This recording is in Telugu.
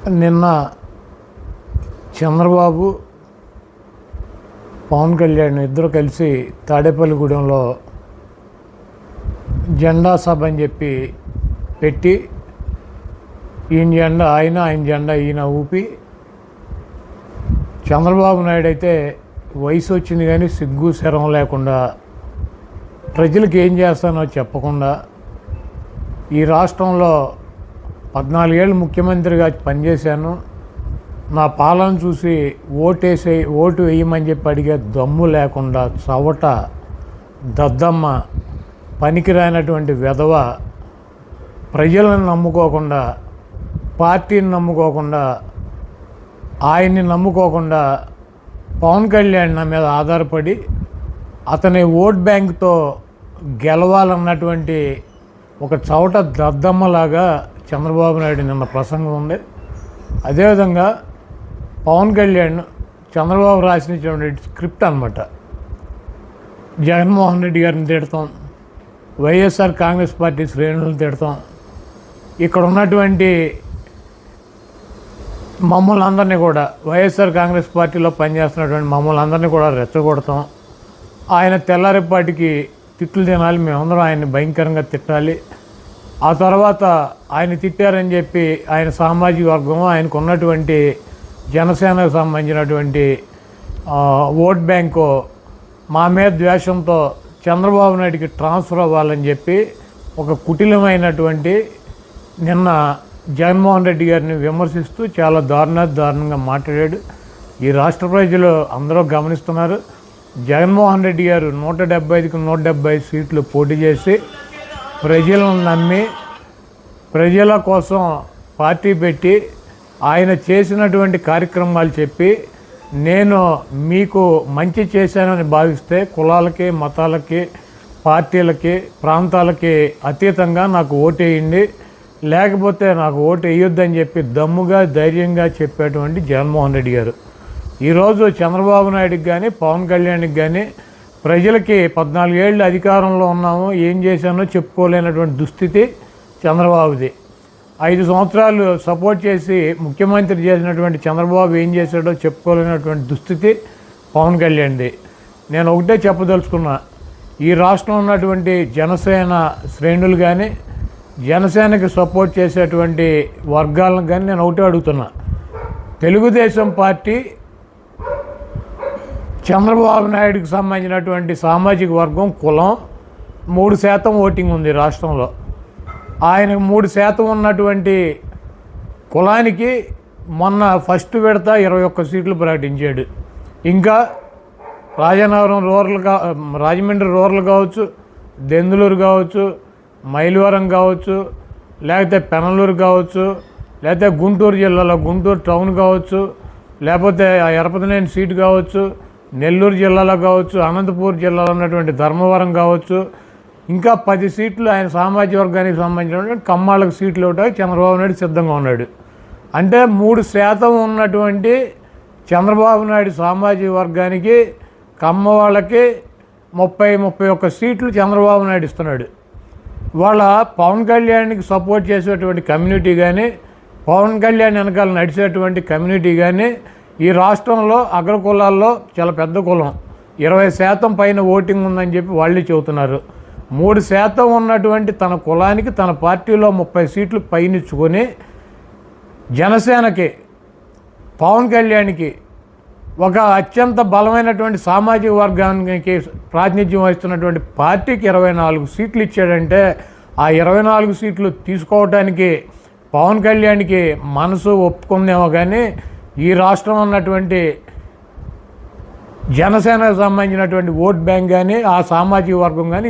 నిన్న చంద్రబాబు పవన్ కళ్యాణ్ ఇద్దరు కలిసి తాడేపల్లిగూడెంలో జెండా సభ అని చెప్పి పెట్టి ఈయన జెండా ఆయన జెండా ఈయన ఊపి, చంద్రబాబు నాయుడు అయితే వయసు వచ్చింది కానీ సిగ్గు శరం లేకుండా ప్రజలకు ఏం చేస్తానో చెప్పకుండా ఈ రాష్ట్రంలో 14 ఏళ్ళు ముఖ్యమంత్రిగా పనిచేశాను, నా పాలన చూసి ఓటు వేయమని చెప్పి అడిగే దమ్ము లేకుండా చవట దద్దమ్మ పనికిరానటువంటి వెధవ ప్రజలను నమ్ముకోకుండా, పార్టీని నమ్ముకోకుండా, ఆయన్ని నమ్ముకోకుండా పవన్ కళ్యాణ్ నా మీద ఆధారపడి అతని ఓట్ బ్యాంక్తో గెలవాలన్నటువంటి ఒక చవట దద్దమ్మలాగా చంద్రబాబు నాయుడు నిన్న ప్రసంగం ఉంది. అదేవిధంగా పవన్ కళ్యాణ్ చంద్రబాబు రాసినటువంటి స్క్రిప్ట్ అనమాట. జగన్మోహన్ రెడ్డి గారిని తిడతాం, వైఎస్ఆర్ కాంగ్రెస్ పార్టీ శ్రేణులను తిడతాం, ఇక్కడ ఉన్నటువంటి మమ్మల్ని అందరినీ కూడా వైఎస్ఆర్ కాంగ్రెస్ పార్టీలో పనిచేస్తున్నటువంటి మమ్మల్ని అందరినీ కూడా రెచ్చగొడతాం, ఆయన తెల్లారిపాటికి తిట్లు తినాలి, మేమందరం ఆయన్ని భయంకరంగా తిట్టాలి, ఆ తర్వాత ఆయన తిట్టారని చెప్పి ఆయన సామాజిక వర్గం, ఆయనకు ఉన్నటువంటి జనసేనకు సంబంధించినటువంటి ఓట్ బ్యాంకు మా మీద ద్వేషంతో చంద్రబాబు నాయుడికి ట్రాన్స్ఫర్ అవ్వాలని చెప్పి ఒక కుటిలమైనటువంటి నిన్న జగన్మోహన్ రెడ్డి గారిని విమర్శిస్తూ చాలా దారుణంగా మాట్లాడాడు. ఈ రాష్ట్ర ప్రజలు అందరూ గమనిస్తున్నారు. జగన్మోహన్ రెడ్డి గారు 175కి 175 సీట్లు పోటీ చేసి ప్రజలను నమ్మి ప్రజల కోసం పార్టీ పెట్టి ఆయన చేసినటువంటి కార్యక్రమాలు చెప్పి నేను మీకు మంచి చేశానని భావిస్తే కులాలకి, మతాలకి, పార్టీలకి, ప్రాంతాలకి అతీతంగా నాకు ఓటేయండి, లేకపోతే నాకు ఓటు వేయొద్దని చెప్పి దమ్ముగా ధైర్యంగా చెప్పేటువంటి జగన్మోహన్ రెడ్డి గారు ఈరోజు చంద్రబాబు నాయుడికి కానీ పవన్ కళ్యాణ్కి కానీ ప్రజలకి 14 ఏళ్ళు అధికారంలో ఉన్నాము, ఏం చేశానో చెప్పుకోలేనటువంటి దుస్థితి చంద్రబాబుది. 5 సంవత్సరాలు సపోర్ట్ చేసి ముఖ్యమంత్రి చేసినటువంటి చంద్రబాబు ఏం చేశాడో చెప్పుకోలేనటువంటి దుస్థితి పవన్ కళ్యాణ్ది. నేను ఒకటే చెప్పదలుచుకున్నా, ఈ రాష్ట్రంలో ఉన్నటువంటి జనసేన శ్రేణులు కానీ జనసేనకి సపోర్ట్ చేసేటువంటి వర్గాలను కానీ నేను ఒకటే అడుగుతున్నా, తెలుగుదేశం పార్టీ చంద్రబాబు నాయుడికి సంబంధించినటువంటి సామాజిక వర్గం కులం 3% ఓటింగ్ ఉంది రాష్ట్రంలో. ఆయనకు 3% ఉన్నటువంటి కులానికి మొన్న ఫస్ట్ విడత 21 సీట్లు ప్రకటించాడు. ఇంకా రాజమండ్రి రూరల్ కావచ్చు, దెందులూరు కావచ్చు, మైలవరం కావచ్చు, లేకపోతే పెనలూరు కావచ్చు, లేకపోతే గుంటూరు జిల్లాలో గుంటూరు టౌన్ కావచ్చు, లేకపోతే ఎరపతినేని సీటు కావచ్చు, నెల్లూరు జిల్లాలో కావచ్చు, అనంతపూర్ జిల్లాలో ఉన్నటువంటి ధర్మవరం కావచ్చు, ఇంకా 10 సీట్లు ఆయన సామాజిక వర్గానికి సంబంధించినటువంటి కమ్మాళ్ళకు సీట్లు ఇవ్వడానికి చంద్రబాబు నాయుడు సిద్ధంగా ఉన్నాడు. అంటే 3% ఉన్నటువంటి చంద్రబాబు నాయుడు సామాజిక వర్గానికి కమ్మ వాళ్ళకి 30-31 సీట్లు చంద్రబాబు నాయుడు ఇస్తున్నాడు. ఇవాళ పవన్ కళ్యాణ్కి సపోర్ట్ చేసేటువంటి కమ్యూనిటీ కానీ, పవన్ కళ్యాణ్ వెనకాల నడిచేటువంటి కమ్యూనిటీ కానీ ఈ రాష్ట్రంలో అగ్రకులాల్లో చాలా పెద్ద కులం, 20% పైన ఓటింగ్ ఉందని చెప్పి వాళ్ళే చెబుతున్నారు. 3% ఉన్నటువంటి తన కులానికి తన పార్టీలో 30 సీట్లు పైనిచ్చుకొని జనసేనకి, పవన్ కళ్యాణ్కి ఒక అత్యంత బలమైనటువంటి సామాజిక వర్గానికి ప్రాతినిధ్యం వహిస్తున్నటువంటి పార్టీకి 24 సీట్లు ఇచ్చాడంటే ఆ 24 సీట్లు తీసుకోవడానికి పవన్ కళ్యాణ్కి మనసు ఒప్పుకుందేమో కానీ ఈ రాష్ట్రంలో ఉన్నటువంటి జనసేనకు సంబంధించినటువంటి ఓట్ బ్యాంక్ కానీ ఆ సామాజిక వర్గం కానీ